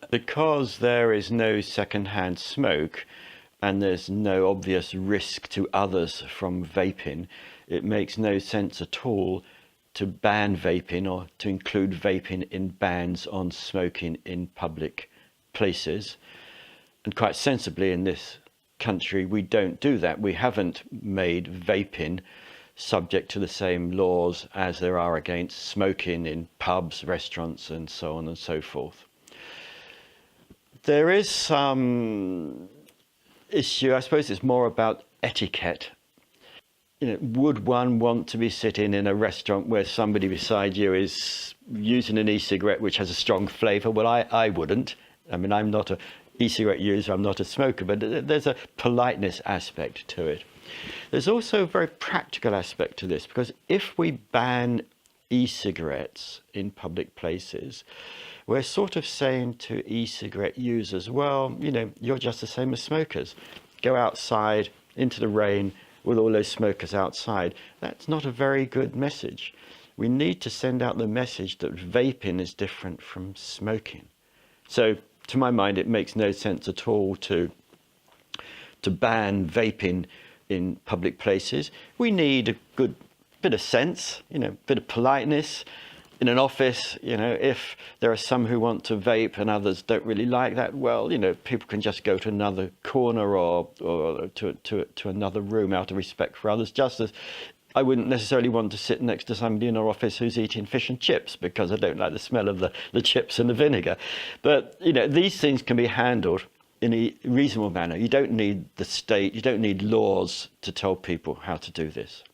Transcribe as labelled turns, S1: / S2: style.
S1: Because there is no second-hand smoke and there's no obvious risk to others from vaping, it makes no sense at all to ban vaping or to include vaping in bans on smoking in public places. And quite sensibly in this country, we don't do that. We haven't made vaping subject to the same laws as there are against smoking in pubs, restaurants, and so on and so forth. There is some issue, I suppose it's more about etiquette. Would one want to be sitting in a restaurant where somebody beside you is using an e-cigarette which has a strong flavour? Well, I wouldn't. I mean, I'm not an e-cigarette user, I'm not a smoker, but there's a politeness aspect to it. There's also a very practical aspect to this, because if we ban e-cigarettes in public places, we're sort of saying to e-cigarette users, well, you're just the same as smokers. Go outside into the rain with all those smokers outside. That's not a very good message. We need to send out the message that vaping is different from smoking. So to my mind, it makes no sense at all to ban vaping in public places. We need a good bit of sense, bit of politeness. In an office, if there are some who want to vape and others don't really like that, well, people can just go to another corner or to another room out of respect for others. Just as I wouldn't necessarily want to sit next to somebody in our office who's eating fish and chips because I don't like the smell of the chips and the vinegar. But, these things can be handled in a reasonable manner. You don't need the state, you don't need laws to tell people how to do this.